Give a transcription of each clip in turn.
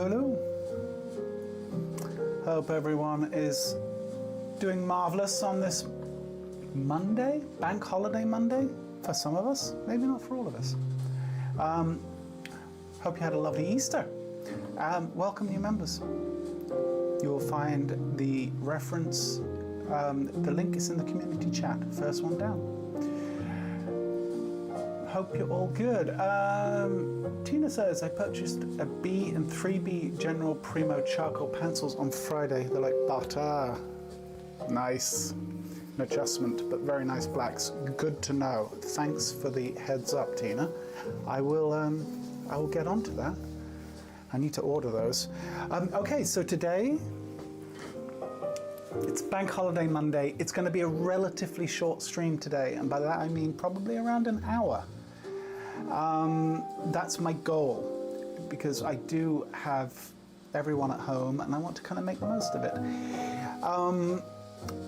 Lulu. Hope everyone is doing marvelous on this Monday, bank holiday Monday, for some of us, maybe not for all of us. Hope you had a lovely Easter. Welcome new members. You'll find the reference, the link is in the community chat, first one down. Hope you're all good. Tina says, I purchased a B and 3B General Primo charcoal pencils on Friday. They're like butter. Nice. An adjustment, but very nice blacks. Good to know. Thanks for the heads up, Tina. I will get onto that. I need to order those. Okay, so today, it's Bank Holiday Monday. It's going to be a relatively short stream today, and by that I mean probably around an hour. That's my goal, because I do have everyone at home and I want to kind of make the most of it.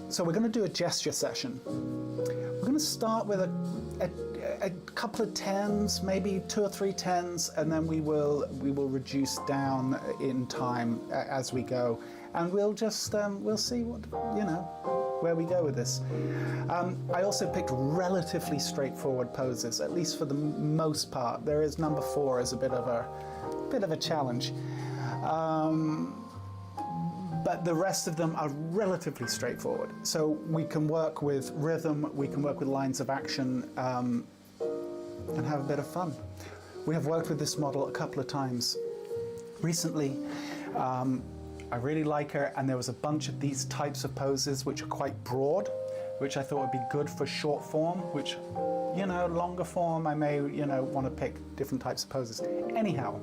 So we're going to do a gesture session. We're going to start with a couple of tens, maybe 2 or 3 tens, and then we will reduce down in time as we go, and we'll just we'll see what, where we go with this. I also picked relatively straightforward poses, at least for the most part. There is number 4 as a bit of a challenge, but the rest of them are relatively straightforward. So we can work with rhythm, we can work with lines of action, and have a bit of fun. We have worked with this model a couple of times recently. I really like her, and there was a bunch of these types of poses which are quite broad, which I thought would be good for short form, which, longer form, I may, want to pick different types of poses. Anywho,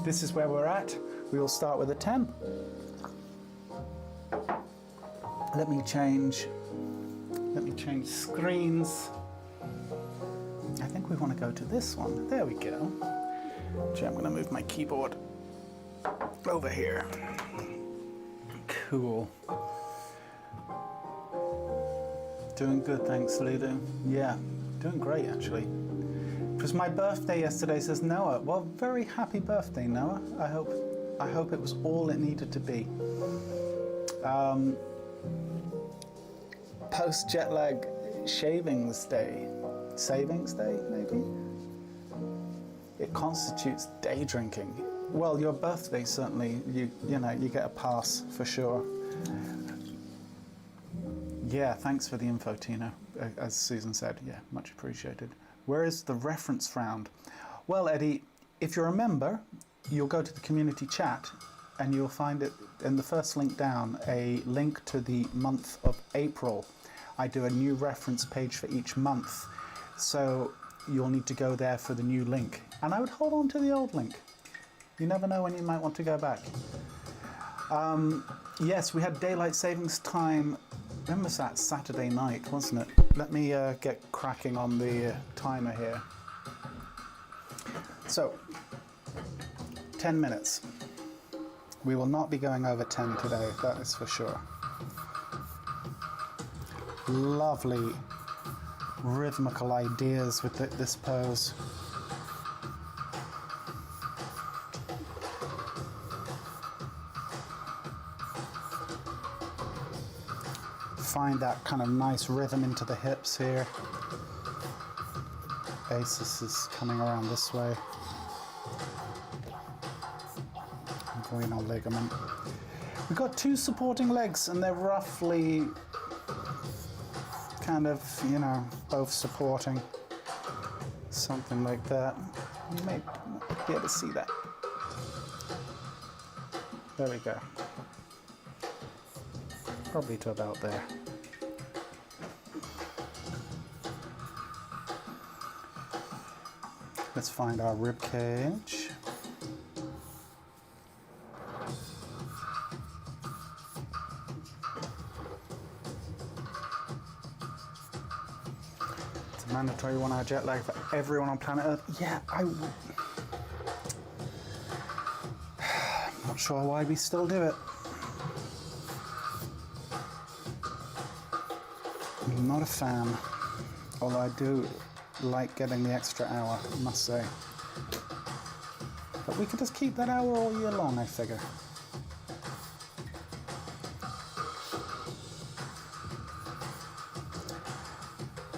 this is where we're at. We will start with a 10. Let me change screens. I think we want to go to this one. There we go. Actually, I'm going to move my keyboard over here. Cool. Doing good, thanks, Ludo. Yeah, doing great, actually. It was my birthday yesterday, says Noah. Well, very happy birthday, Noah. I hope it was all it needed to be. Post jet lag shavings day. Savings day, maybe? It constitutes day drinking. Well, your birthday, certainly, you get a pass for sure. Yeah, thanks for the info, Tina. As Susan said, yeah, much appreciated. Where is the reference found? Well, Eddie, if you remember, you'll go to the community chat and you'll find it in the first link down, a link to the month of April. I do a new reference page for each month, so you'll need to go there for the new link. And I would hold on to the old link. You never know when you might want to go back. Yes, we had daylight savings time. When was that? Saturday night, wasn't it? Let me get cracking on the timer here. So, 10 minutes. We will not be going over 10 today, that is for sure. Lovely rhythmical ideas with this pose. Find that kind of nice rhythm into the hips here. Basis is coming around this way. Inguinal ligament. We've got 2 supporting legs, and they're roughly kind of, both supporting. Something like that. You may be able to see that. There we go. Probably to about there. Let's find our rib cage. It's a mandatory 1-hour jet lag for everyone on planet Earth. Yeah, I'm not sure why we still do it. I'm not a fan, although I do like getting the extra hour, I must say. But we could just keep that hour all year long, I figure.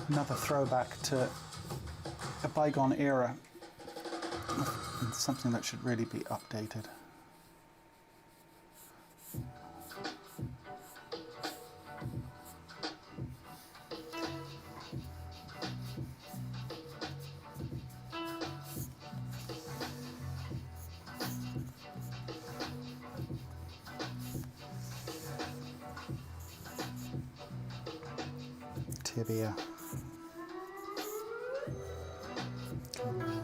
Another throwback to a bygone era. And something that should really be updated. Tibia.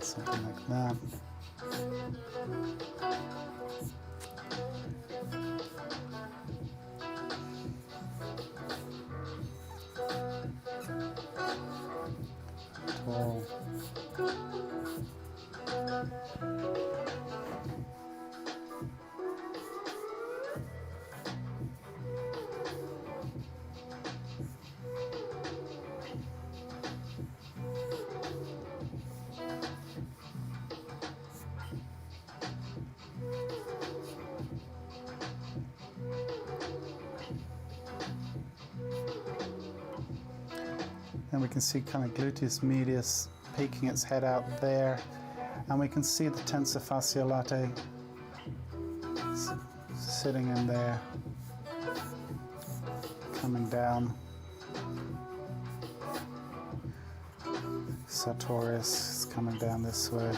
Something like that. Tall. And we can see kind of gluteus medius peeking its head out there. And we can see the tensor fasciolate sitting in there, coming down. Sartorius is coming down this way.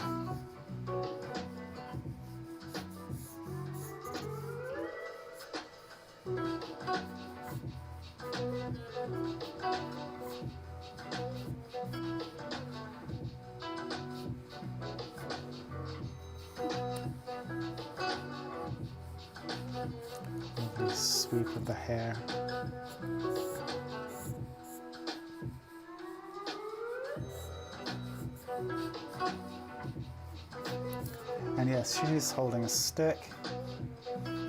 Lovely sweep of the hair. And yes, she's holding a stick.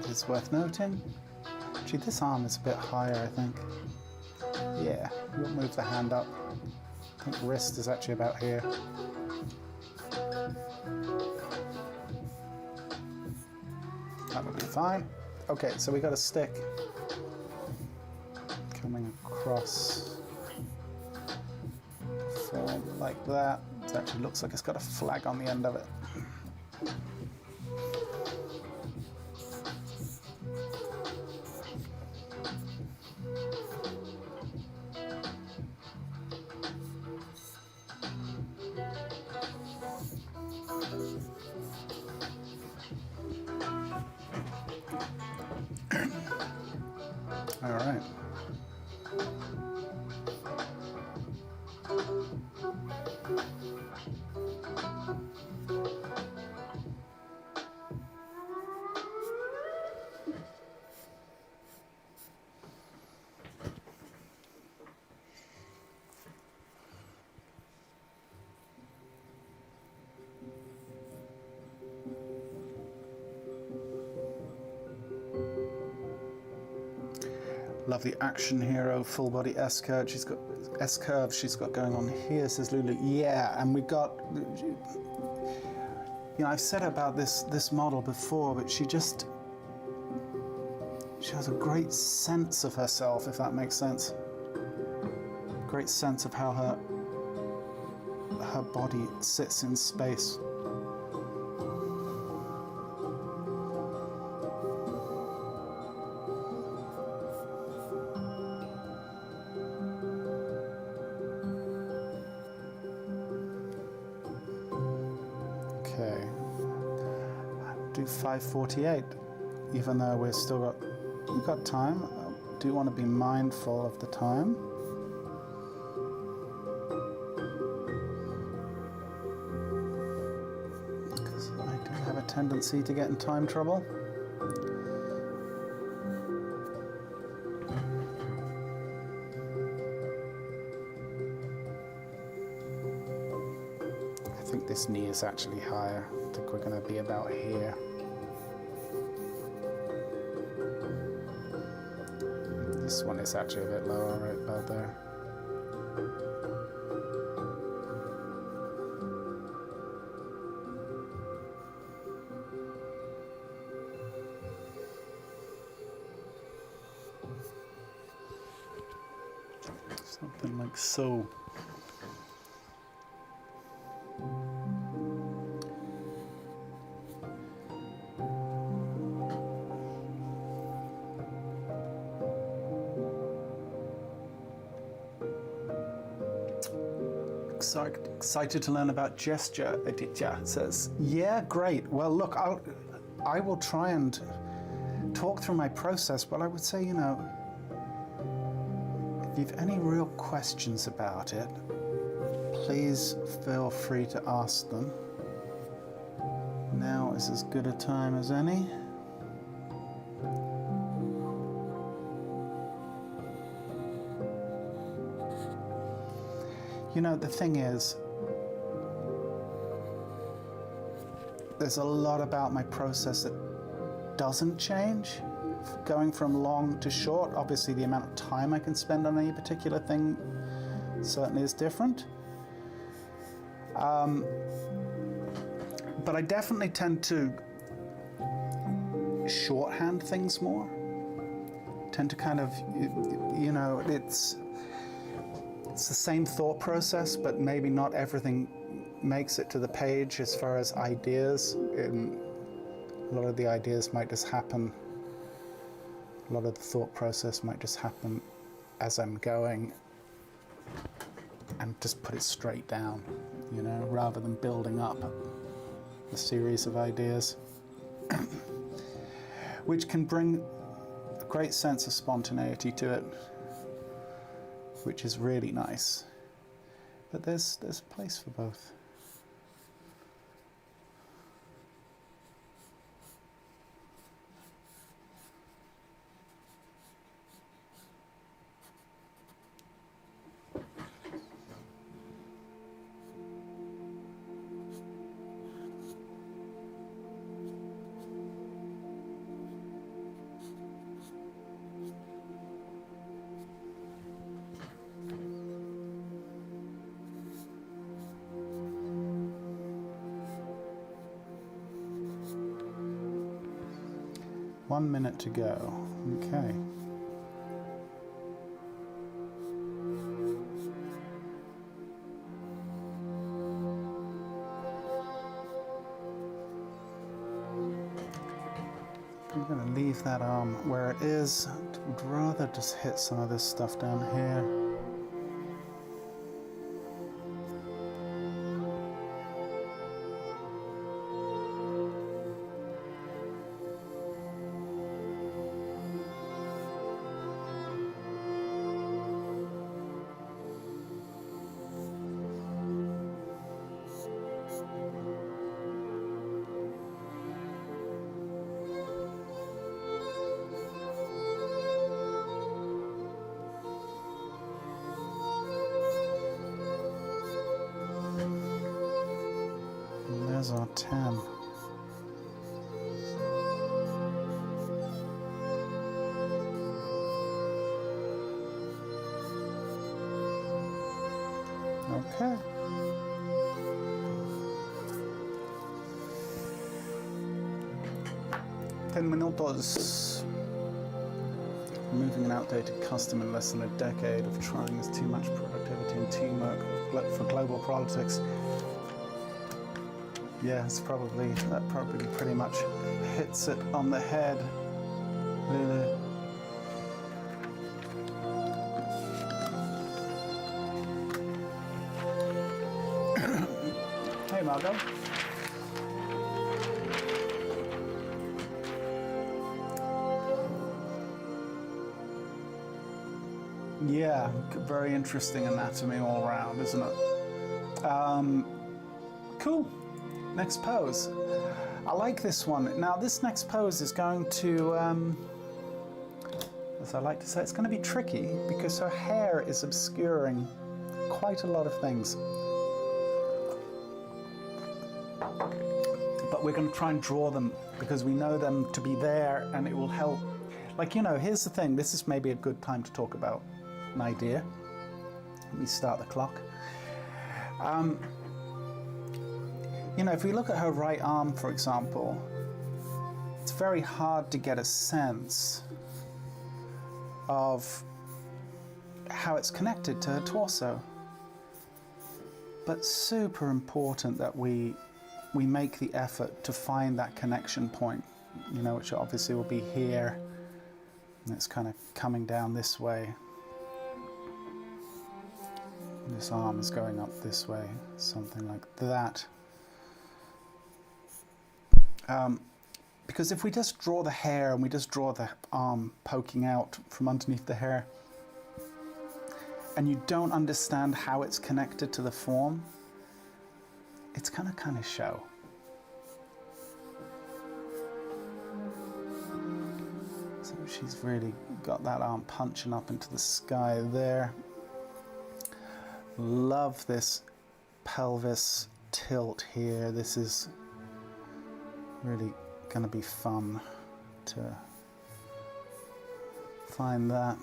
It's worth noting. Gee, this arm is a bit higher, I think. Yeah, we'll move the hand up. I think wrist is actually about here. That would be fine. Okay, so we got a stick coming across the form like that. It actually looks like it's got a flag on the end of it. All right. Lovely action hero, full body S curve. She's got S curve. She's got going on here. Says Lulu. Yeah, and we got. You know, I've said about this model before, but she has a great sense of herself, if that makes sense. Great sense of how her body sits in space. Okay, do 5:48, even though we've got time. I do want to be mindful of the time. Because I do have a tendency to get in time trouble. I think this knee is actually higher. I think we're going to be about here. This one is actually a bit lower, right about there. Something like so. Excited to learn about gesture, Aditya says. Yeah, great. Well, look, I will try and talk through my process, but I would say, you know, if you've any real questions about it, please feel free to ask them. Now is as good a time as any. You know, the thing is, there's a lot about my process that doesn't change. Going from long to short, obviously the amount of time I can spend on any particular thing certainly is different. But I definitely tend to shorthand things more. Tend to kind of, you know, it's the same thought process, but maybe not everything makes it to the page as far as ideas. A lot of the ideas might just happen. A lot of the thought process might just happen as I'm going and just put it straight down, you know, rather than building up a series of ideas, which can bring a great sense of spontaneity to it, which is really nice. But there's a place for both. One minute to go. Okay. I'm going to leave that arm where it is. I would rather just hit some of this stuff down here. There's our 10. Okay. Ten minutos. Removing an outdated custom in less than a decade of trying is too much productivity and teamwork for global politics. Yeah, that probably pretty much hits it on the head, Lulu. Hey, Margot. Yeah, very interesting anatomy all around, isn't it? Cool. Next pose. I like this one. Now, this next pose is going to, as I like to say, it's going to be tricky because her hair is obscuring quite a lot of things. But we're going to try and draw them because we know them to be there and it will help. Like, you know, here's the thing. This is maybe a good time to talk about an idea. Let me start the clock. You know, if we look at her right arm, for example, it's very hard to get a sense of how it's connected to her torso. But super important that we make the effort to find that connection point, you know, which obviously will be here, and it's kind of coming down this way. This arm is going up this way, something like that. Because if we just draw the hair and we just draw the arm poking out from underneath the hair, and you don't understand how it's connected to the form, it's gonna kind of show. So she's really got that arm punching up into the sky there. Love this pelvis tilt here. This is really going to be fun to find that.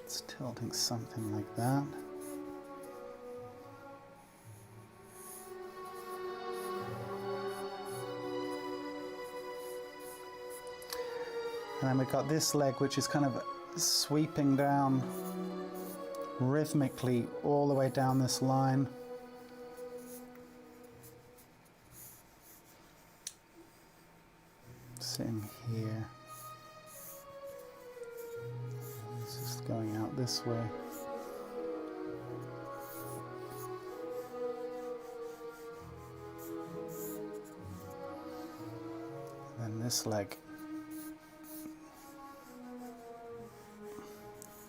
It's tilting something like that. And then we've got this leg, which is kind of sweeping down rhythmically all the way down this line. Sitting here. It's just going out this way. And then this leg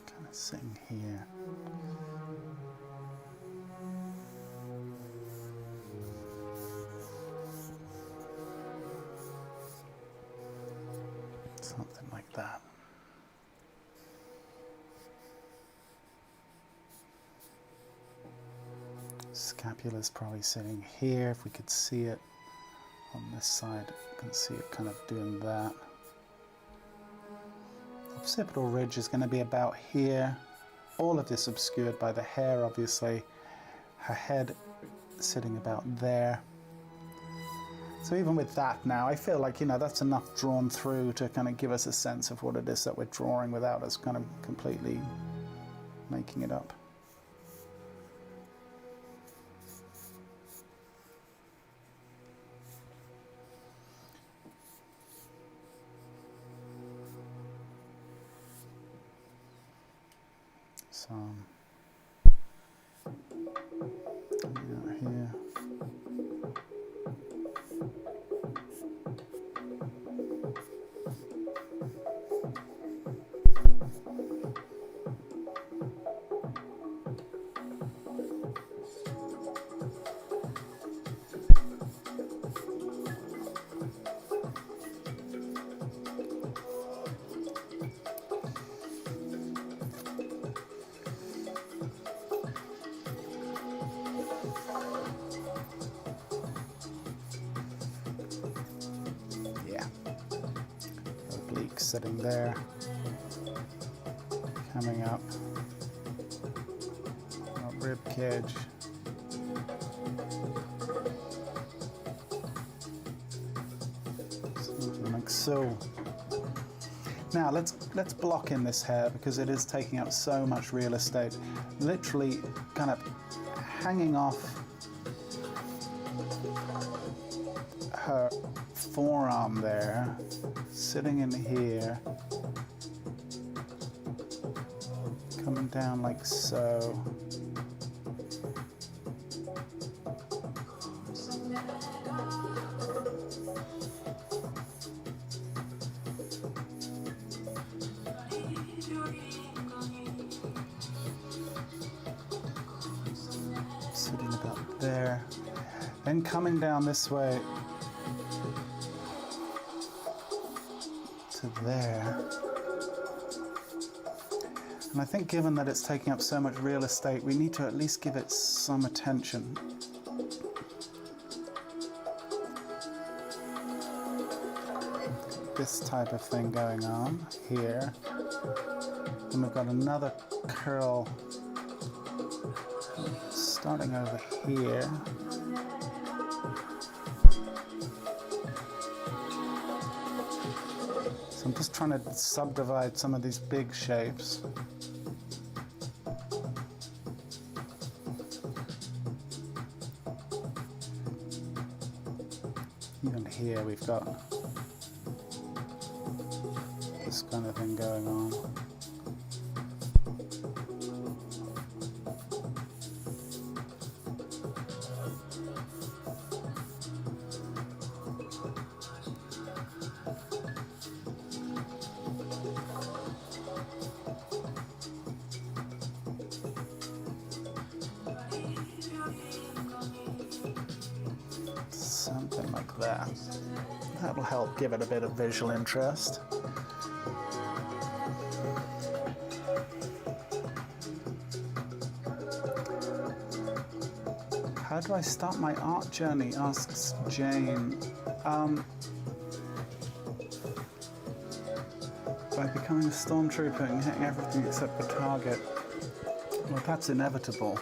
kind of sitting here. Something like that. Scapula's probably sitting here. If we could see it on this side, you can see it kind of doing that. Occipital ridge is going to be about here. All of this obscured by the hair, obviously. Her head sitting about there. So even with that now, I feel like, you know, that's enough drawn through to kind of give us a sense of what it is that we're drawing without us kind of completely making it up. So, here. Sitting there, coming up, rib cage, something like so. Now let's block in this hair because it is taking up so much real estate, literally kind of hanging off her forearm there, sitting in here, coming down like so. Sitting about there, then coming down this way to there. And I think given that it's taking up so much real estate, we need to at least give it some attention. This type of thing going on here. And we've got another curl starting over here. So I'm just trying to subdivide some of these big shapes. Even here we've got this kind of thing going on. Something like that. That'll help give it a bit of visual interest. How do I start my art journey? Asks Jane. By becoming a stormtrooper and hitting everything except the target. Well, that's inevitable.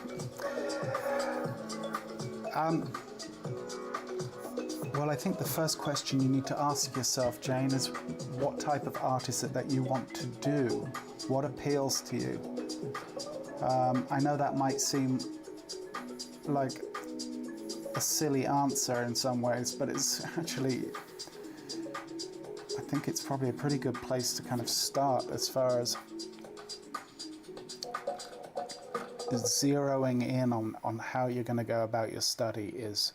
Well, I think the first question you need to ask yourself, Jane, is what type of art is it that you want to do? What appeals to you? I know that might seem like a silly answer in some ways, but it's actually, I think it's probably a pretty good place to kind of start as far as zeroing in on how you're going to go about your study is.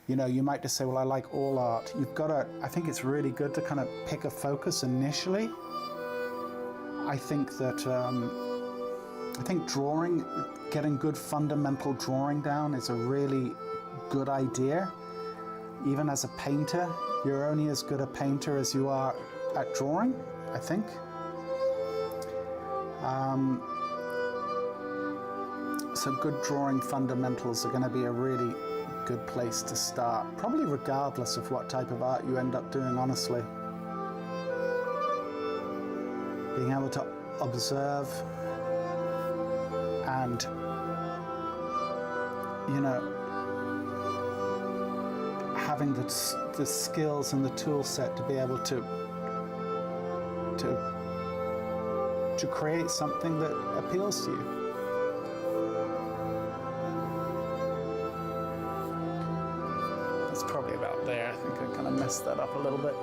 You know, you might just say, well, I like all art. You've got to, I think it's really good to kind of pick a focus initially. I think that, I think drawing, getting good fundamental drawing down is a really good idea. Even as a painter, you're only as good a painter as you are at drawing, I think. So good drawing fundamentals are going to be a really good place to start, probably regardless of what type of art you end up doing, honestly. Being able to observe and, you know, having the skills and the tool set to be able to create something that appeals to you. That's probably about there. I think I kind of messed that up a little bit.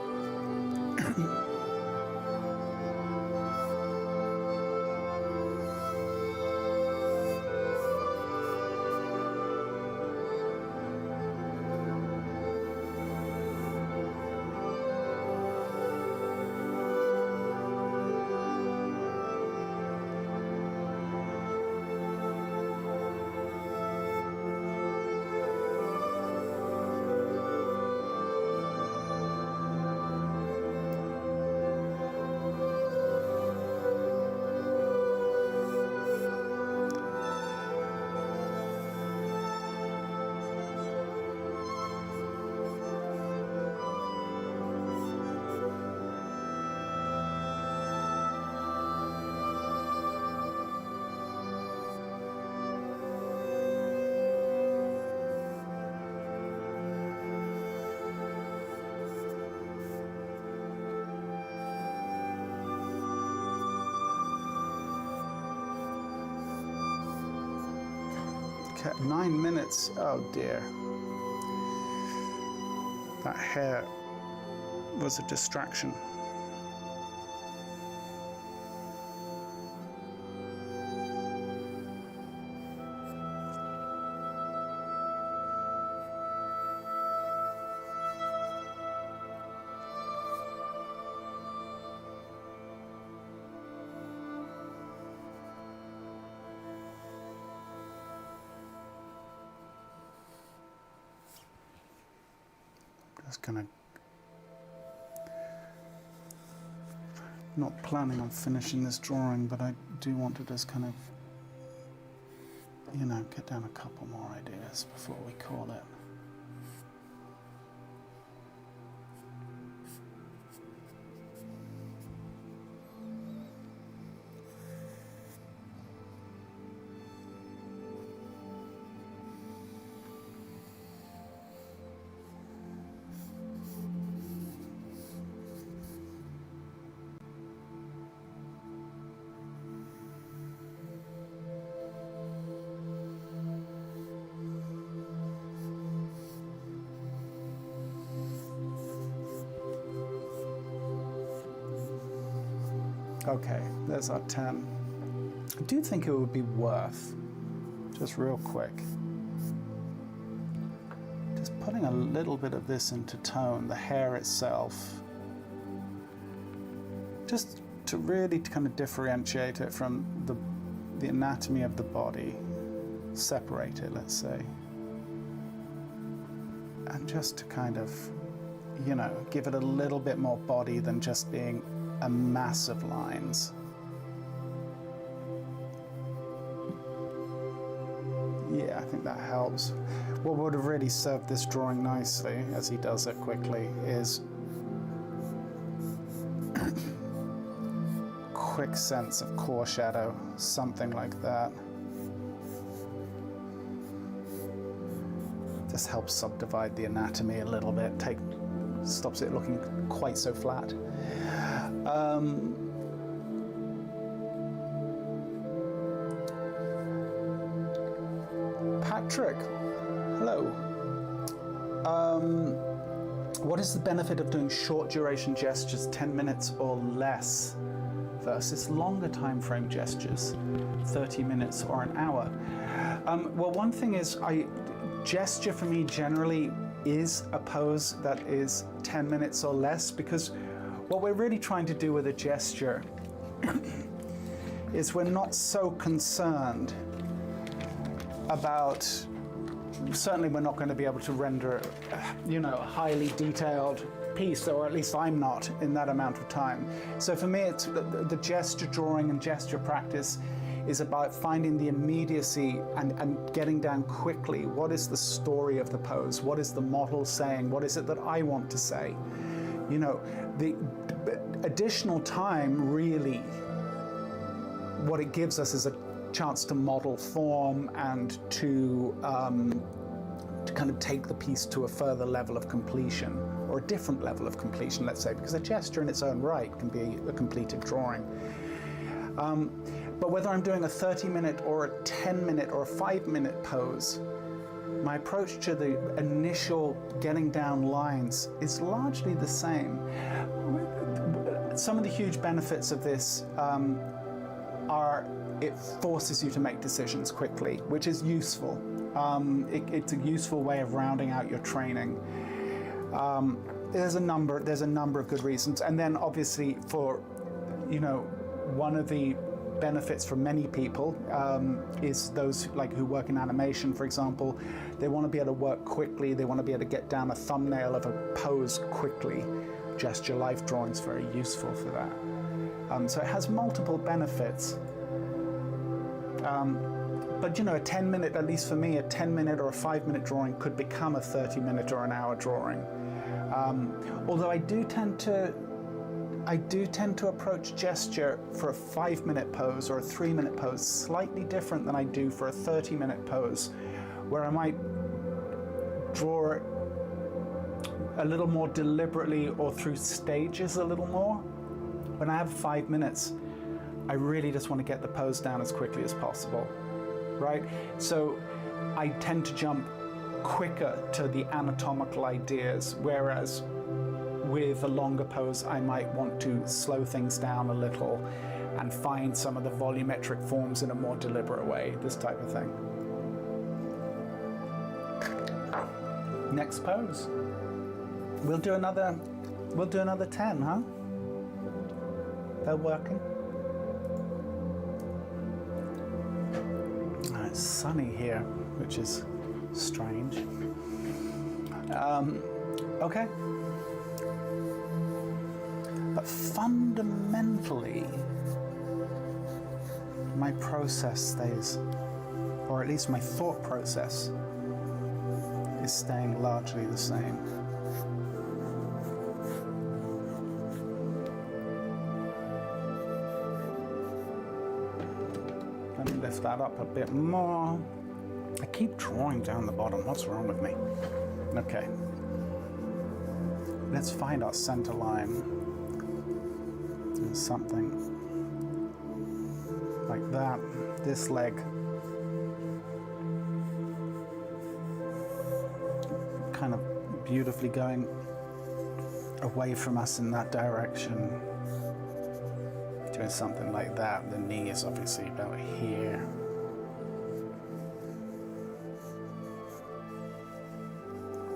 Okay, 9 minutes. Oh dear. That hair was a distraction. Just gonna, not planning on finishing this drawing, but I do want to just kind of, you know, get down a couple more ideas before we call it. Okay, there's our 10. I do think it would be worth, just real quick, just putting a little bit of this into tone, the hair itself, just to really kind of differentiate it from the anatomy of the body, separate it, let's say, and just to kind of, you know, give it a little bit more body than just being a mass of lines. Yeah, I think that helps. What would have really served this drawing nicely, as he does it quickly, is quick sense of core shadow, something like that. Just helps subdivide the anatomy a little bit, stops it looking quite so flat. Patrick, hello. What is the benefit of doing short duration gestures, 10 minutes or less, versus longer time frame gestures, 30 minutes or an hour? Well, one thing is, gesture for me generally is a pose that is 10 minutes or less, because what we're really trying to do with a gesture is we're not so concerned about, certainly we're not going to be able to render, you know, a highly detailed piece, or at least I'm not, in that amount of time. So for me, it's the gesture drawing and gesture practice is about finding the immediacy and getting down quickly. What is the story of the pose? What is the model saying? What is it that I want to say? You know, the additional time, really, what it gives us is a chance to model form and to kind of take the piece to a further level of completion, or a different level of completion, let's say, because a gesture in its own right can be a completed drawing. But whether I'm doing a 30-minute or a 10-minute or a 5-minute pose, my approach to the initial getting down lines is largely the same. Some of the huge benefits of this are it forces you to make decisions quickly, which is useful. It's a useful way of rounding out your training. There's a number of good reasons, and then obviously for, you know, one of the benefits for many people is those like who work in animation, for example. They want to be able to work quickly. They want to be able to get down a thumbnail of a pose quickly. Gesture life drawing is very useful for that. So it has multiple benefits. But you know, a 10-minute, at least for me, a 10-minute or a 5-minute drawing could become a 30-minute or an hour drawing. Although I do tend to approach gesture for a 5-minute pose or a 3-minute pose slightly different than I do for a 30-minute pose, where I might draw a little more deliberately or through stages a little more. When I have 5 minutes, I really just want to get the pose down as quickly as possible, right? So I tend to jump quicker to the anatomical ideas, whereas with a longer pose, I might want to slow things down a little and find some of the volumetric forms in a more deliberate way, this type of thing. Next pose. We'll do another 10, huh? They're working. It's sunny here, which is strange. Okay. But fundamentally, my process stays, or at least my thought process is staying largely the same. Let me lift that up a bit more. I keep drawing down the bottom. What's wrong with me? Okay. Let's find our center line. Something like that. This leg kind of beautifully going away from us in that direction. doing something like that. The knee is obviously about here.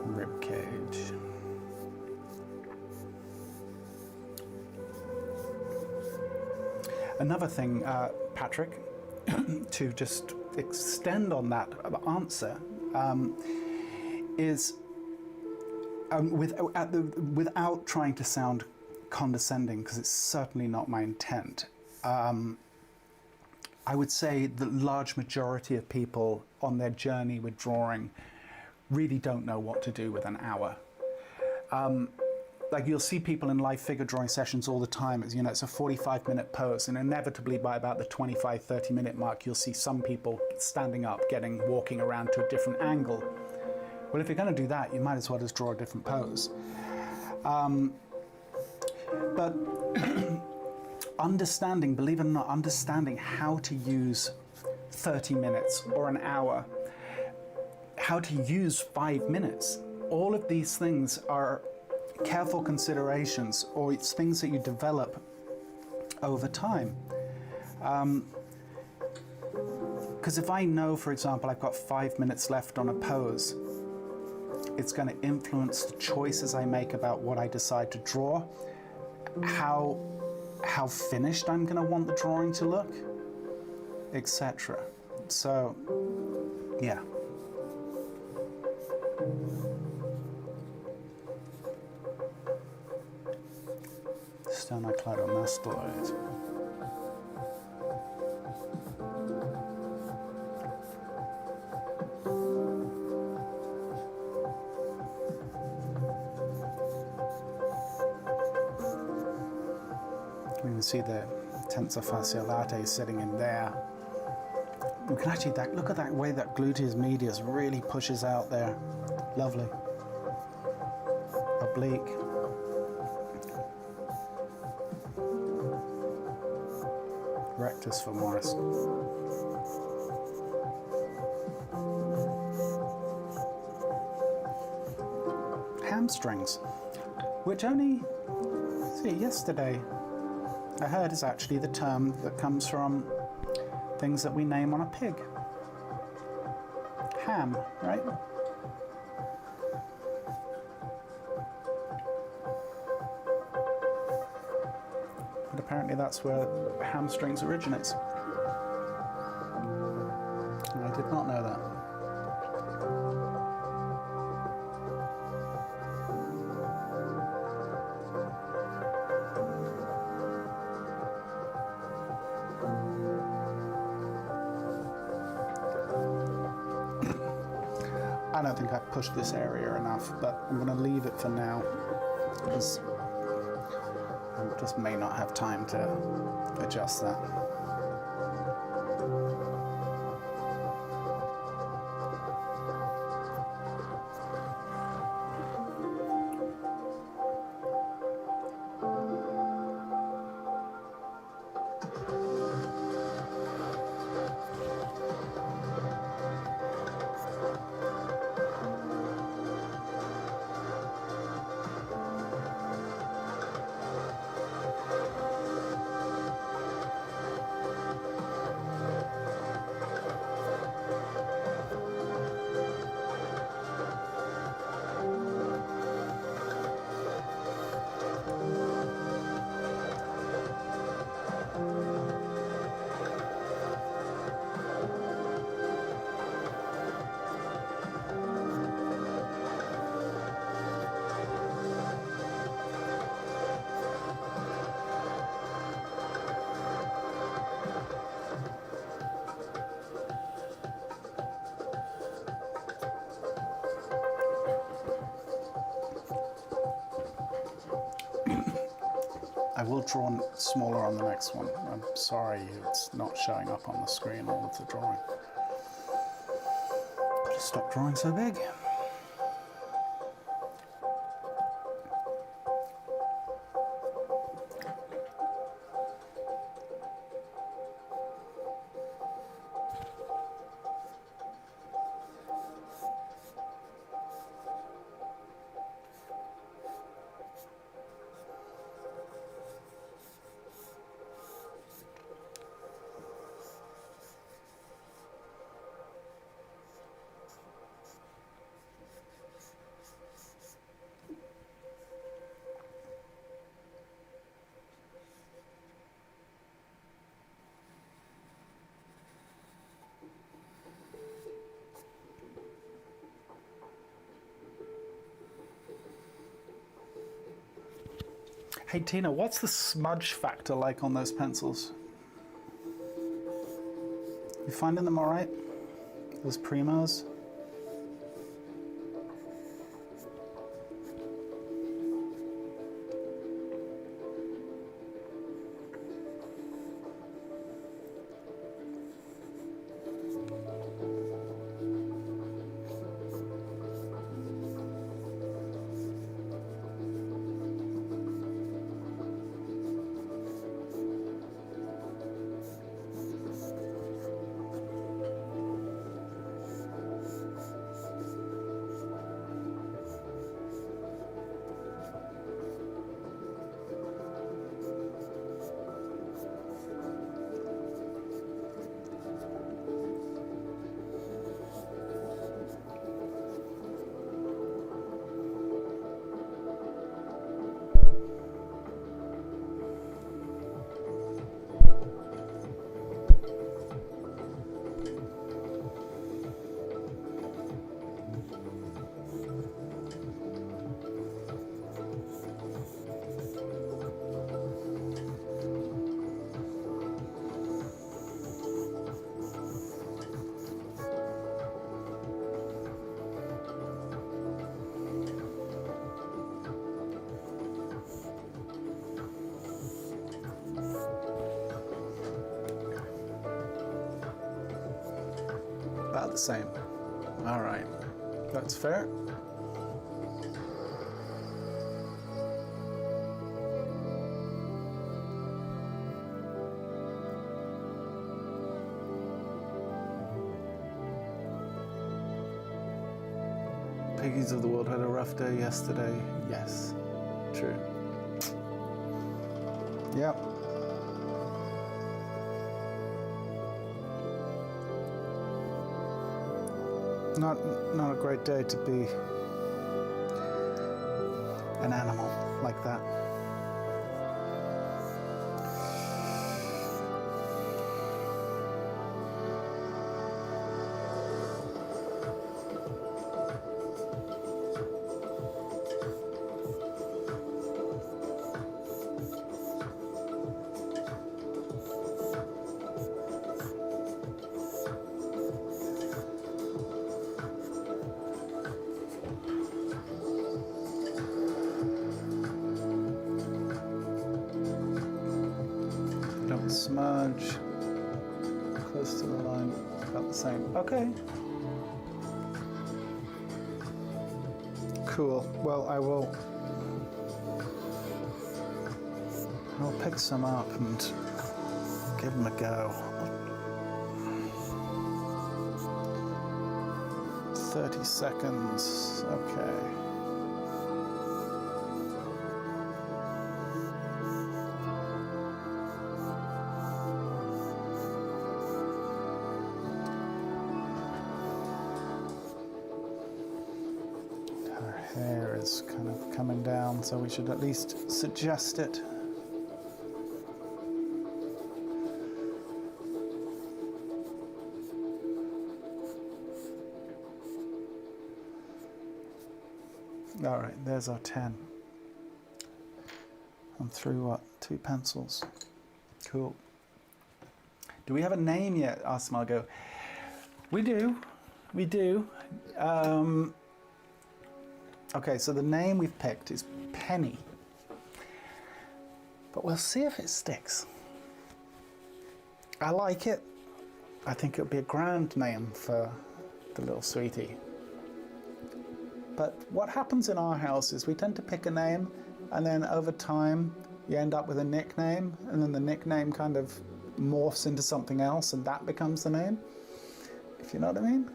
Rib cage. Another thing, Patrick, to just extend on that answer, is without trying to sound condescending, because it's certainly not my intent. I would say the large majority of people on their journey with drawing really don't know what to do with an hour. Like you'll see people in live figure drawing sessions all the time. It's, you know, it's a 45-minute pose, and inevitably by about the 25, 30-minute mark, you'll see some people standing up, walking around to a different angle. Well, if you're going to do that, you might as well just draw a different pose. But understanding, believe it or not, understanding how to use 30 minutes or an hour, how to use 5 minutes, all of these things are careful considerations, or it's things that you develop over time. Because if I know, for example, I've got 5 minutes left on a pose, it's going to influence the choices I make about what I decide to draw, how finished I'm going to want the drawing to look, etc. So, yeah. Sternocleidomastoid. We can see the tensor fasciae latae sitting in there. We can actually look at that way that gluteus medius really pushes out there. Lovely. Oblique. Rectus femoris. Hamstrings, which only, yesterday I heard is actually the term that comes from things that we name on a pig. Ham, right? But apparently that's where hamstrings originates. I did not know that. I don't think I've pushed this area enough, but I'm going to leave it for now because I just may not have time to adjust that. I will draw smaller on the next one. I'm sorry it's not showing up on the screen, all of the drawing. Gotta stop drawing so big. Hey Tina, what's the smudge factor like on those pencils? You finding them all right? Those primos? About the same. All right, that's fair. Piggies of the world had a rough day yesterday. Yes, true. Yep. Not a great day to be an animal like that. Don't smudge. Close to the line, about the same. Okay. Cool. Well, I'll pick some up and give them a go. 30 seconds. Okay. Hair is kind of coming down, so we should at least suggest it. All right, there's our 10. I'm through what? 2 pencils. Cool. Do we have a name yet? Asked Margot. We do. We do. Okay, so the name we've picked is Penny. But we'll see if it sticks. I like it. I think it would be a grand name for the little sweetie. But what happens in our house is we tend to pick a name, and then over time you end up with a nickname, and then the nickname kind of morphs into something else, and that becomes the name, if you know what I mean.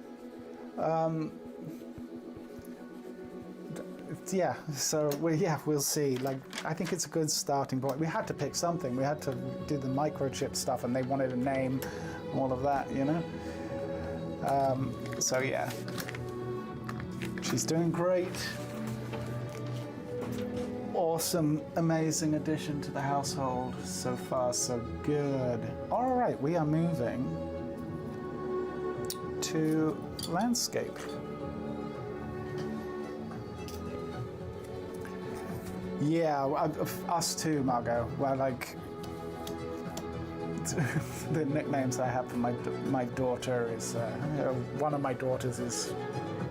Yeah, so we'll see. Like, I think it's a good starting point. We had to pick something. We had to do the microchip stuff, and they wanted a name, all of that, you know. So yeah, she's doing great. Awesome, amazing addition to the household. So far, so good. All right, we are moving to landscape. Yeah, us too, Margot. Well, like the nicknames I have for my daughter is one of my daughters is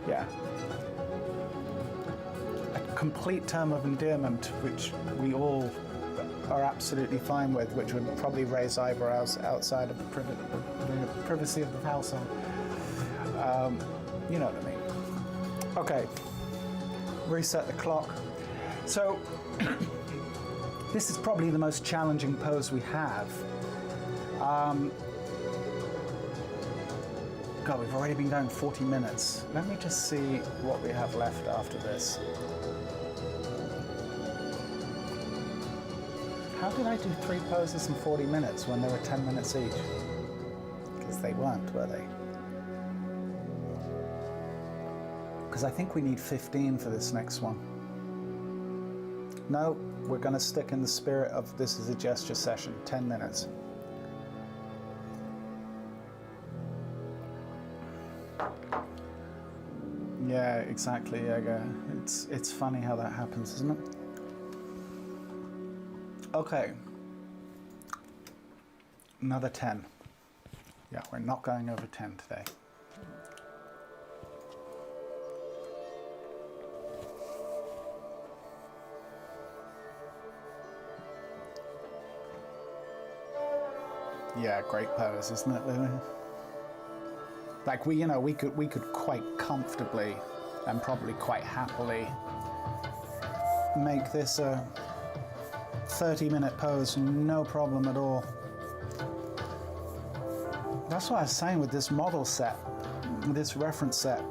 a complete term of endearment, which we all are absolutely fine with, which would probably raise eyebrows outside of the privacy of the household. You know what I mean. Okay, reset the clock. So this is probably the most challenging pose we have. God, we've already been going 40 minutes. Let me just see what we have left after this. How did I do 3 poses in 40 minutes when they were 10 minutes each? Because they weren't, were they? Because I think we need 15 for this next one. No, we're going to stick in the spirit of this is a gesture session, 10 minutes. Yeah, exactly, Jaeger. It's funny how that happens, isn't it? Okay. Another 10. Yeah, we're not going over 10 today. Yeah, great pose, isn't it, Lily? Like we could quite comfortably and probably quite happily make this a 30-minute pose, no problem at all. That's what I was saying with this model set, this reference set.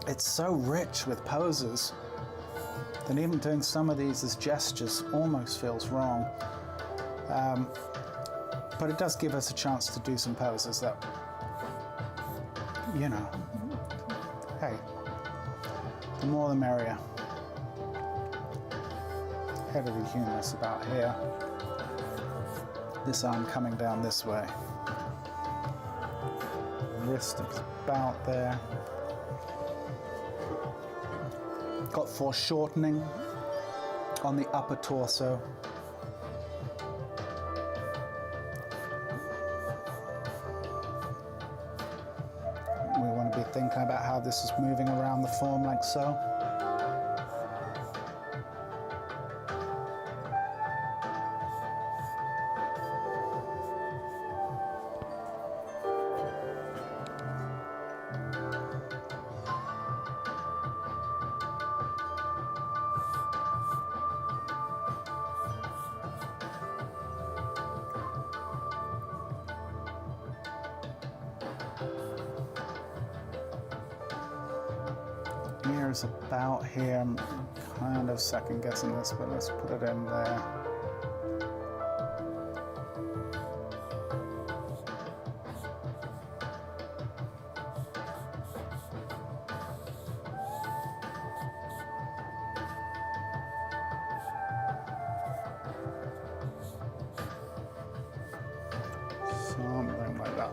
It's so rich with poses that even doing some of these as gestures almost feels wrong. But it does give us a chance to do some poses that, you know, hey, the more the merrier. Head of the humerus about here. This arm coming down this way. Wrist is about there. Got foreshortening on the upper torso. We want to be thinking about how this is moving around the form like so. Ears about here. I'm kind of second guessing this, but let's put it in there. Something like that.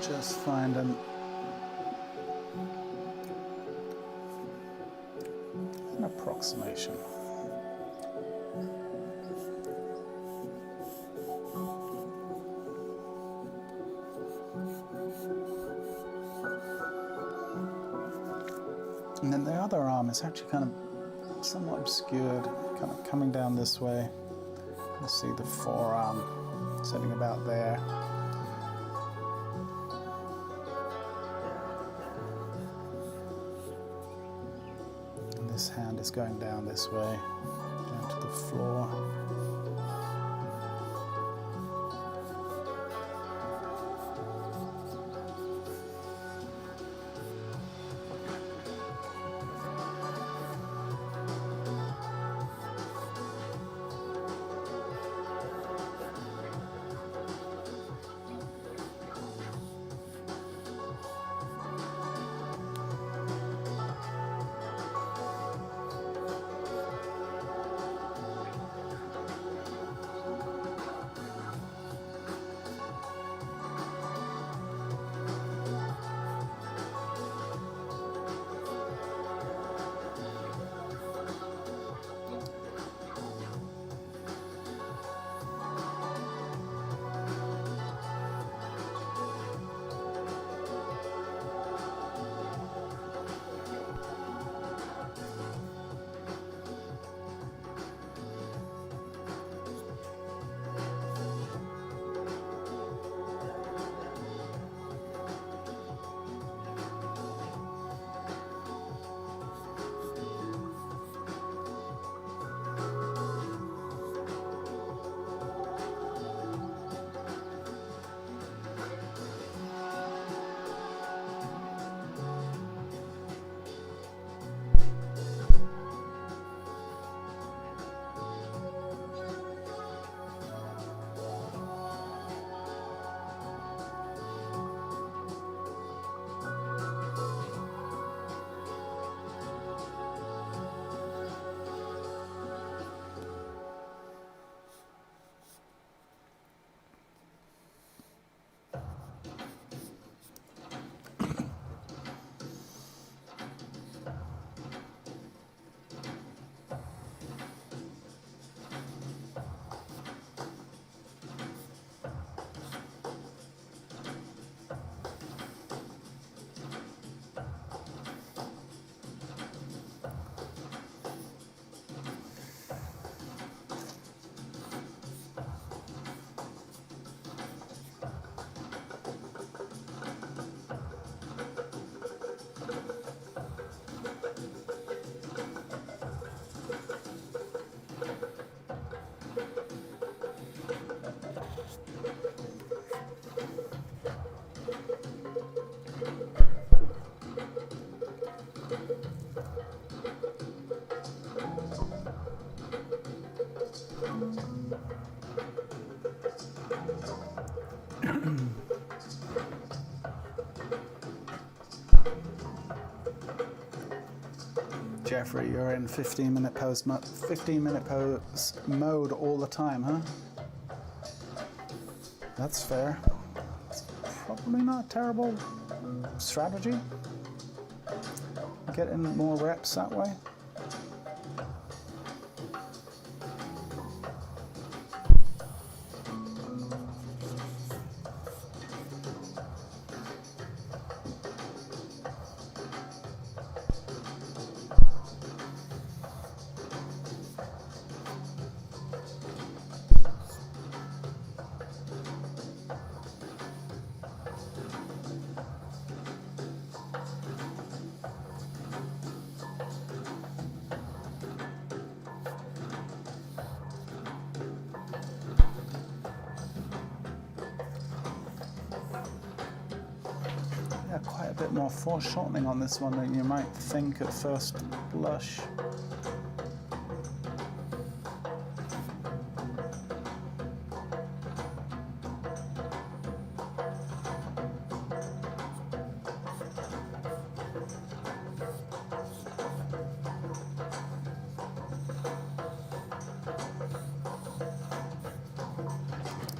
Just find an approximation. And then the other arm is actually kind of somewhat obscured, kind of coming down this way. You see the forearm sitting about there. This hand is going down this way, down to the floor. Jeffrey, you're in 15-minute pose mode all the time, huh? That's fair. It's probably not a terrible strategy. Get in more reps that way. quite a bit more foreshortening on this one than you might think at first blush.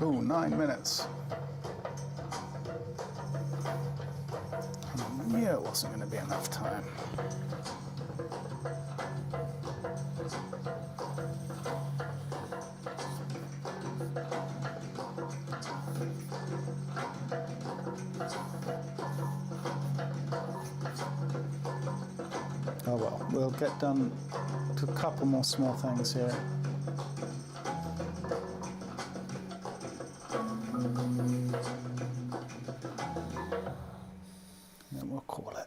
Ooh, 9 minutes. I knew it wasn't going to be enough time. Oh well, we'll get done to a couple more small things here. Then we'll call it.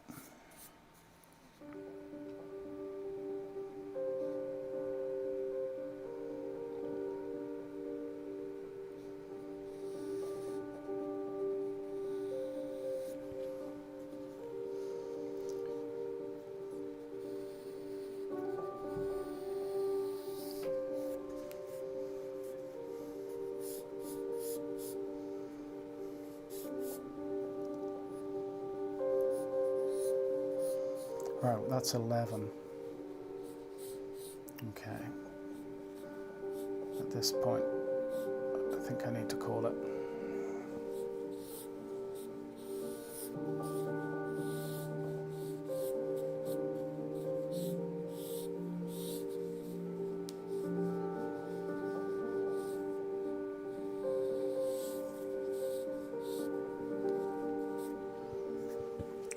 Right, that's 11. Okay. At this point, I think I need to call it.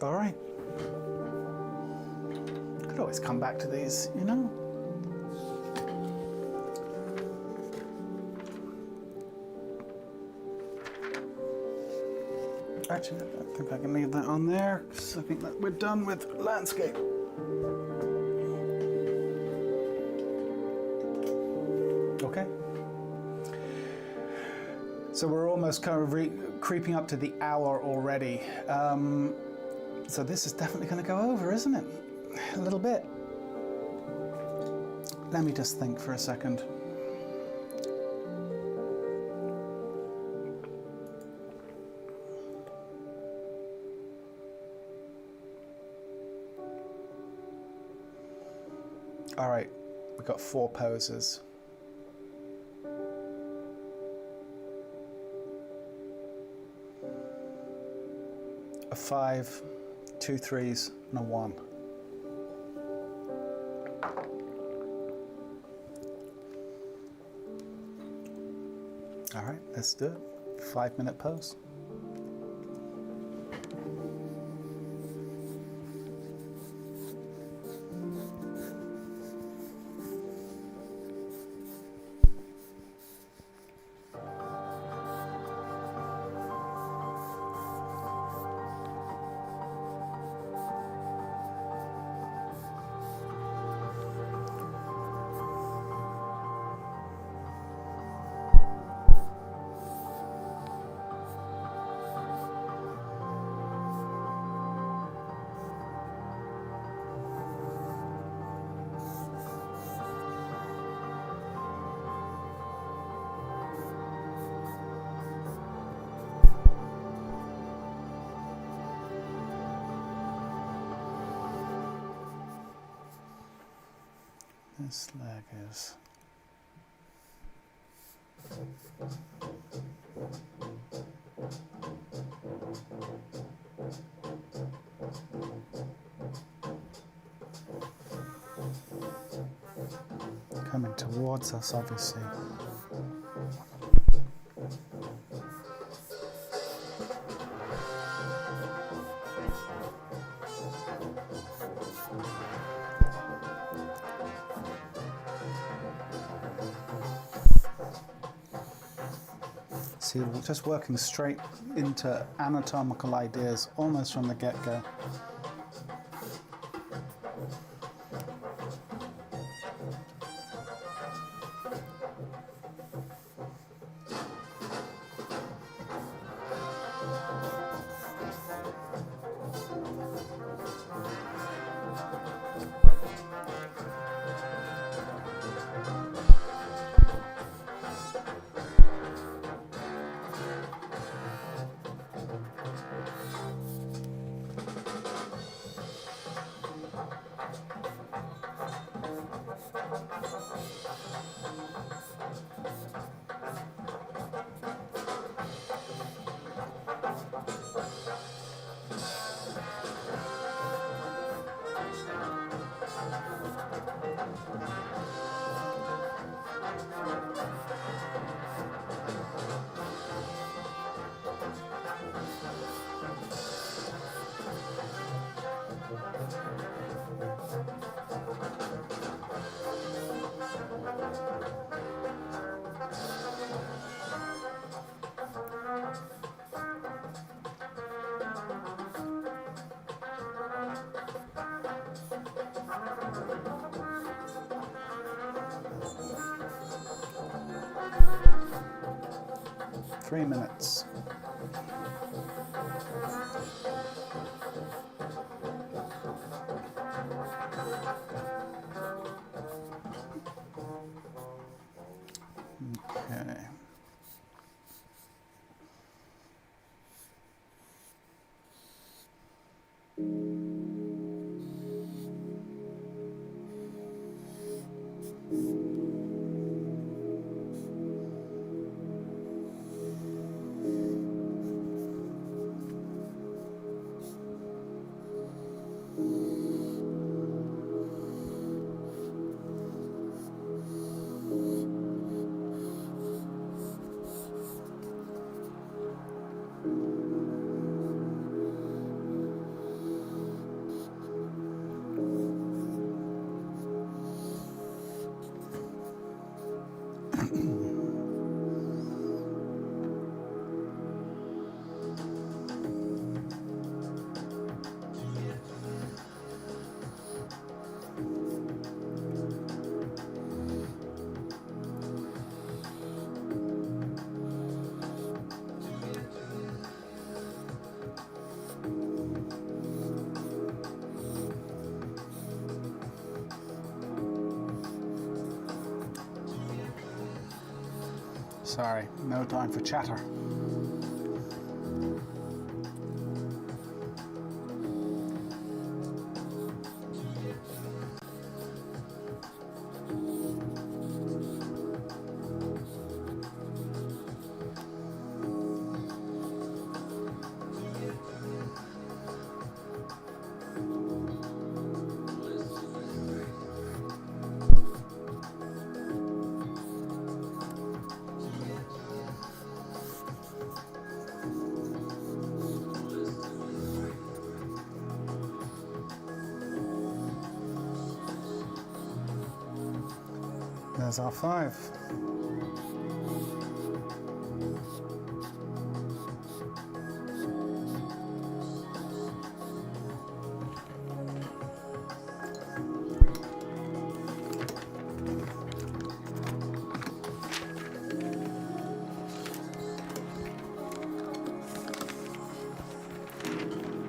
All right. Could always come back to these, you know. Actually, I don't think I can leave that on there, because I think that we're done with landscape. Okay. So we're almost kind of creeping up to the hour already. So this is definitely going to go over, isn't it? A little bit. Let me just think for a second. All right, we've got 4 poses. A 5, 2 3s, and a 1. All right, let's do it. 5-minute pose. This leg is coming towards us, obviously. See, we're just working straight into anatomical ideas almost from the get-go. 3 minutes. Okay. Sorry, no time for chatter. There's our 5.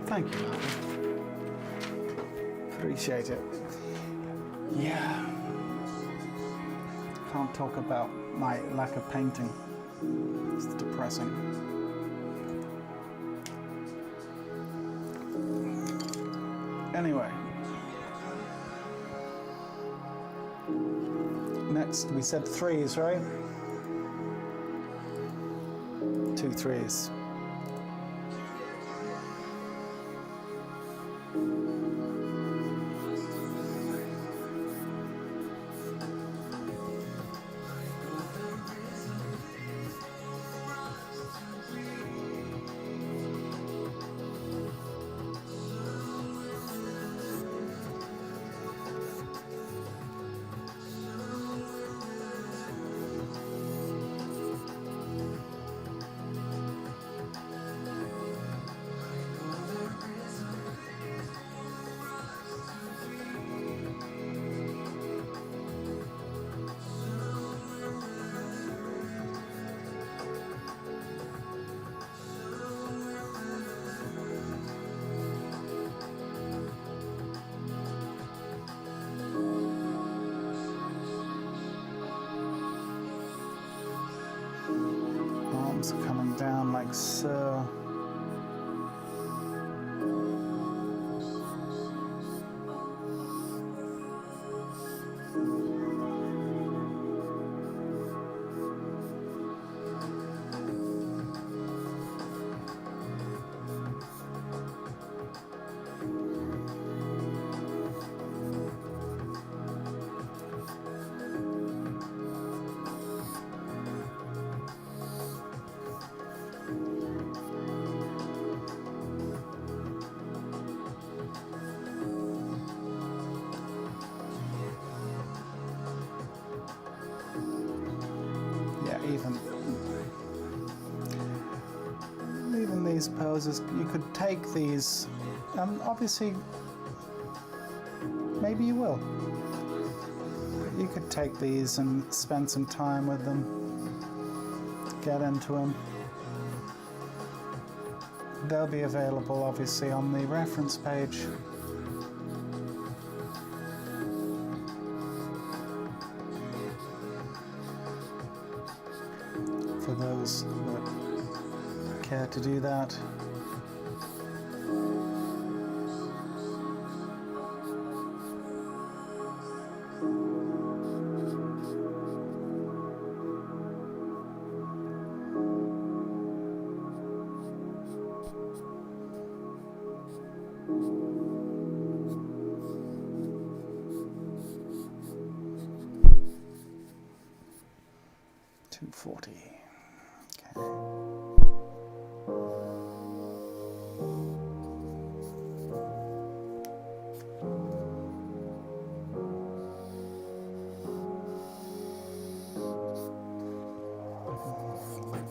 Thank you. Appreciate it. Yeah. Can't talk about my lack of painting. It's depressing. Anyway. Next, we said 3s, right? 2 3s. Arms are coming down like so. Even these poses, you could take these, and obviously, maybe you will. You could take these and spend some time with them, get into them. they'll be available obviously on the reference page. For those that care to do that. $240. Okay.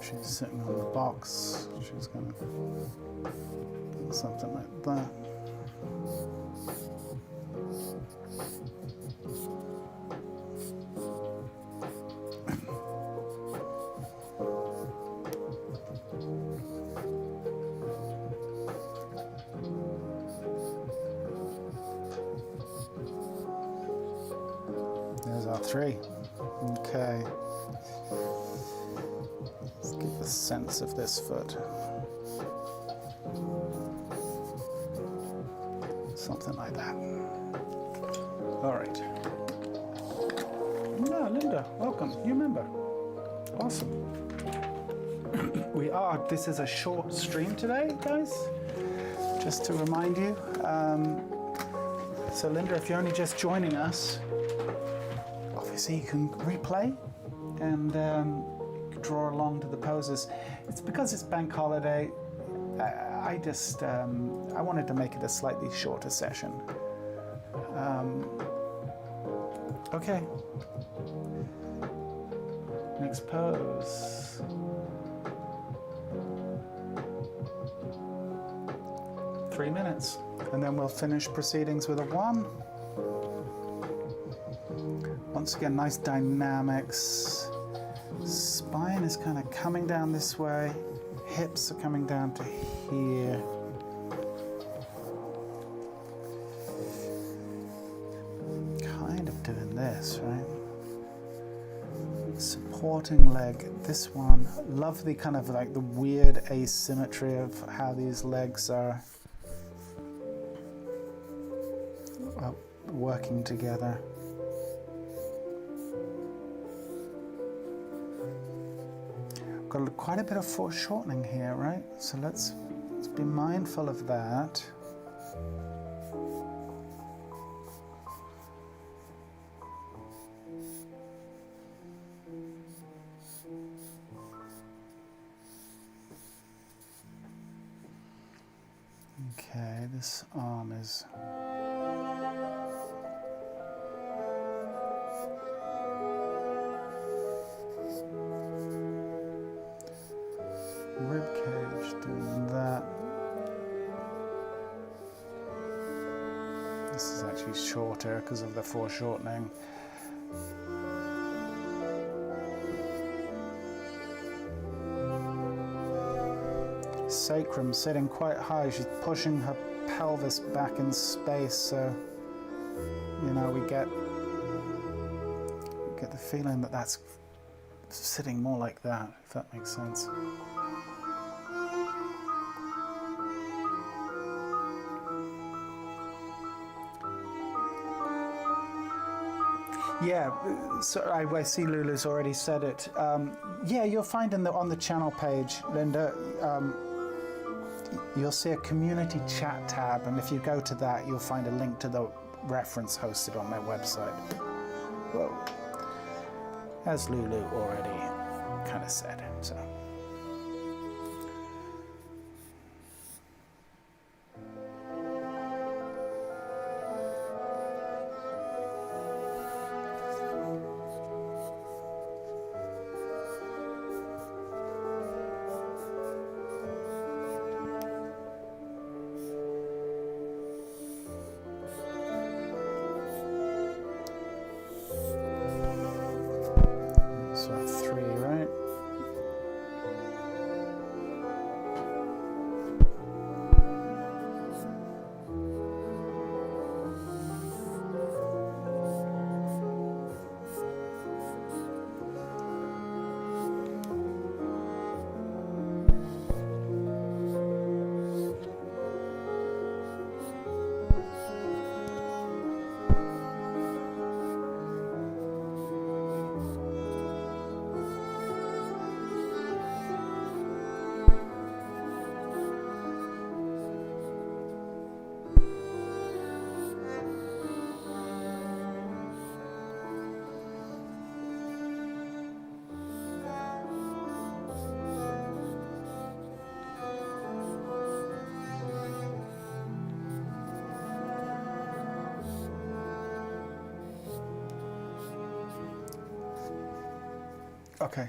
She's sitting on the box. She's going to do something like that. There's our 3. Okay. Let's get the sense of this foot. Something like that. All right. No, Linda, welcome. You remember. Awesome. This is a short stream today, guys. Just to remind you. So Linda, if you're only just joining us, obviously you can replay and draw along to the poses. It's because it's bank holiday. I wanted to make it a slightly shorter session. Okay. Next pose. Three minutes, and then we'll finish proceedings with a 1. Once again, nice dynamics. Spine is kind of coming down this way. Hips are coming down to here. Kind of doing this, right? Supporting leg, this one. Love the kind of like the weird asymmetry of how these legs are working together. Got quite a bit of foreshortening here, right? So let's be mindful of that. Okay, this arm is rib cage, doing that. This is actually shorter because of the foreshortening. Sacrum sitting quite high. She's pushing her pelvis back in space, so you know we get the feeling that that's sitting more like that, if that makes sense. Yeah, so I see Lulu's already said it. Yeah, you'll find on the channel page, Linda, you'll see a community chat tab, and if you go to that, you'll find a link to the reference hosted on their website. Whoa. As Lulu already kind of said, so. So 3, right? Okay.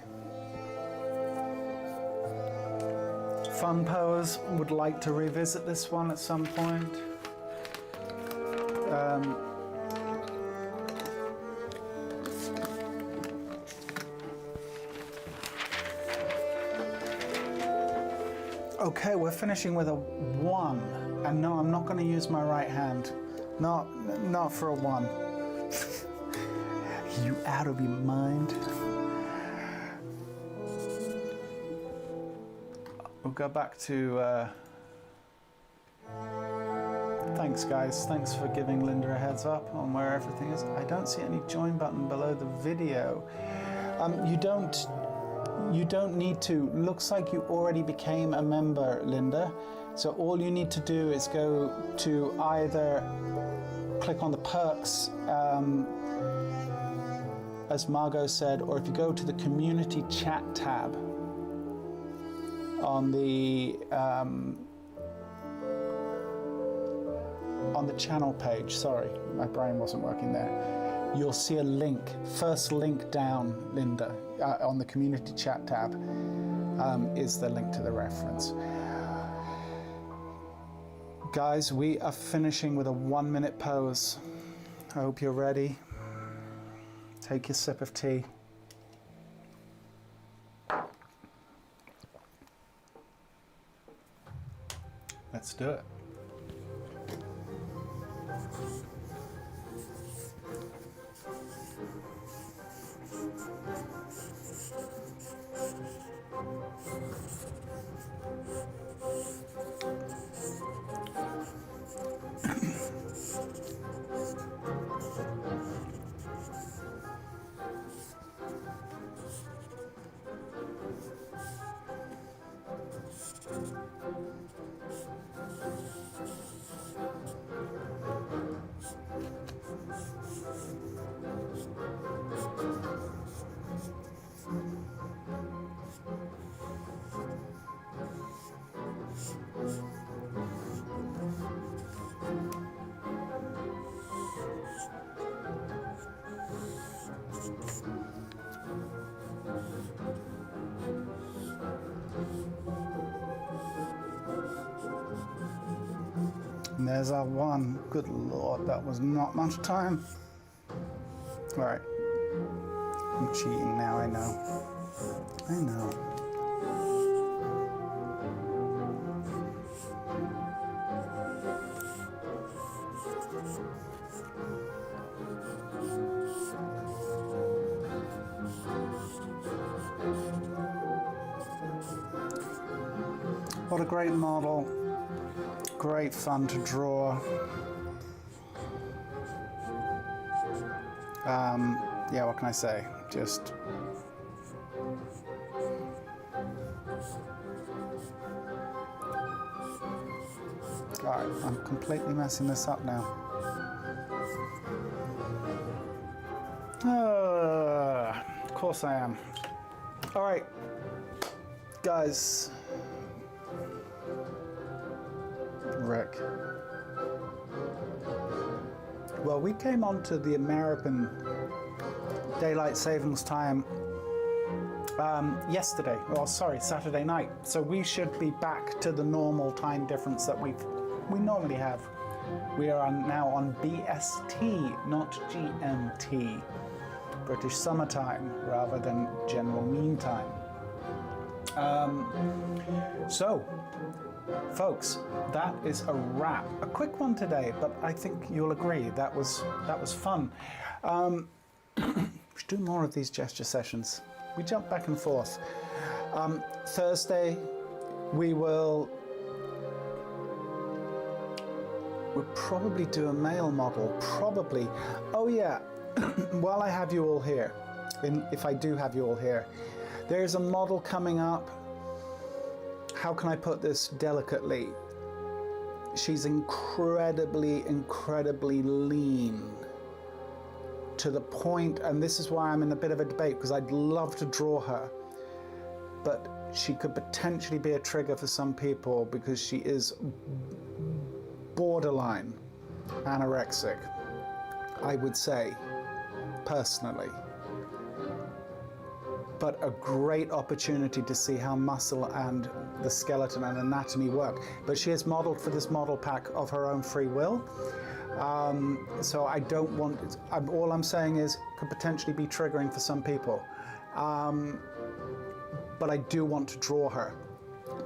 Fun pose, would like to revisit this one at some point. Okay, we're finishing with a 1. And no, I'm not going to use my right hand. Not for a 1. You out of your mind? We'll go back to... Thanks, guys. Thanks for giving Linda a heads up on where everything is. I don't see any join button below the video. You don't need to. Looks like you already became a member, Linda. So all you need to do is go to either click on the perks, as Margot said, or if you go to the community chat tab on the channel page. Sorry, my brain wasn't working there. You'll see a link, first link down, Linda, on the community chat tab is the link to the reference. Guys, we are finishing with a 1-minute pose. I hope you're ready. Take your sip of tea. Let's do it. And there's our 1. Good Lord, that was not much time. All right. I'm cheating now, I know. I know. What a great model. Great fun to draw. Yeah, what can I say? Just alright, I'm completely messing this up now. Of course I am. Alright, guys. Rick. Well, we came on to the American Daylight Savings Time yesterday, or sorry, Saturday night. So we should be back to the normal time difference that we normally have. We are now on BST, not GMT, British Summertime, rather than General Mean Time. So, folks, that is a wrap. A quick one today, but I think you'll agree that was fun. We should do more of these gesture sessions. We jump back and forth. Thursday, we'll probably do a male model. Probably. Oh yeah. While I have you all here, if I do have you all here, there's a model coming up. How can I put this delicately? She's incredibly, incredibly lean to the point, and this is why I'm in a bit of a debate, because I'd love to draw her, but she could potentially be a trigger for some people because she is borderline anorexic, I would say, personally. but a great opportunity to see how muscle and the skeleton and anatomy work. But she is modeled for this model pack of her own free will. So I don't want, all I'm saying is could potentially be triggering for some people. But I do want to draw her.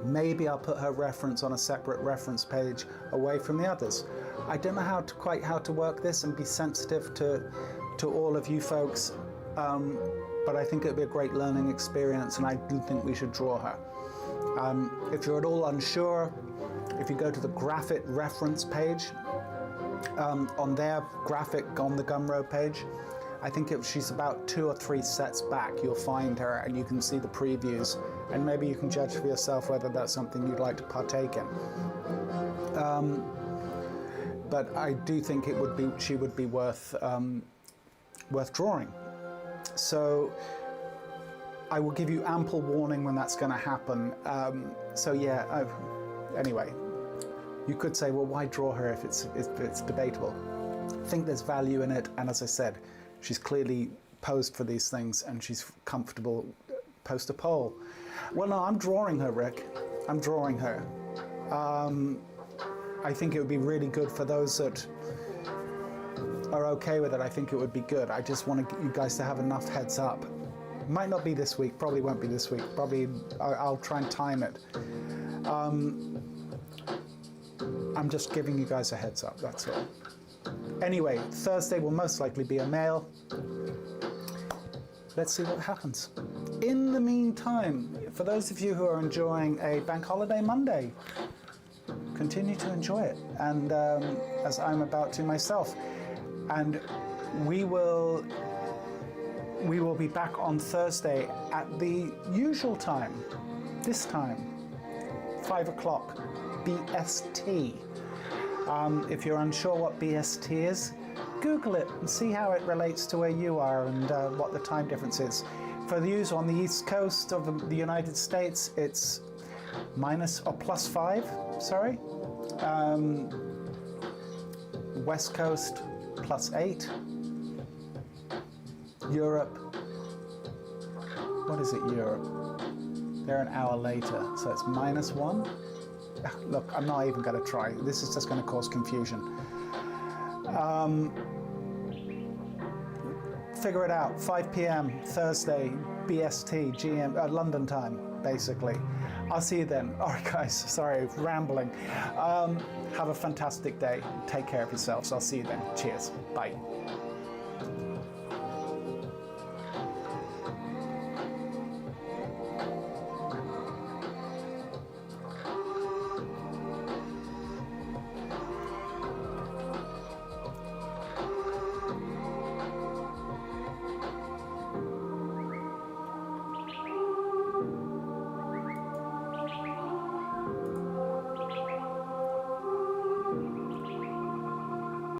Maybe I'll put her reference on a separate reference page away from the others. I don't know quite how to work this and be sensitive to all of you folks, but I think it'd be a great learning experience, and I do think we should draw her. If you're at all unsure, if you go to the Grafit reference page, on their graphic on the Gumroad page, I think she's about 2 or 3 sets back. You'll find her and you can see the previews, and maybe you can judge for yourself whether that's something you'd like to partake in. But I do think she would be worth drawing. So I will give you ample warning when that's going to happen. So yeah, anyway, you could say, well, why draw her if it's debatable? I think there's value in it, and as I said, she's clearly posed for these things and she's comfortable. Post a poll. Well, no, I'm drawing her, Rick. I'm drawing her. I think it would be really good for those that are okay with it. I think it would be good. I just want you guys to have enough heads up. Might not be this week, probably won't be this week. Probably I'll try and time it. I'm just giving you guys a heads up, that's all. Anyway, Thursday will most likely be a male. Let's see what happens. In the meantime, for those of you who are enjoying a bank holiday Monday, continue to enjoy it, and as I'm about to myself. And we will be back on Thursday at the usual time, this time, 5 o'clock, BST. If you're unsure what BST is, Google it and see how it relates to where you are and what the time difference is. For those on the East Coast of the United States, it's +5, sorry. West Coast, +8. Europe, what is it, Europe? They're an hour later, so it's -1. Look, I'm not even going to try. This is just going to cause confusion. Figure it out. 5 p.m. Thursday, BST, London time, basically. I'll see you then. All right, guys. Sorry, rambling. Have a fantastic day. Take care of yourselves. I'll see you then. Cheers. Bye.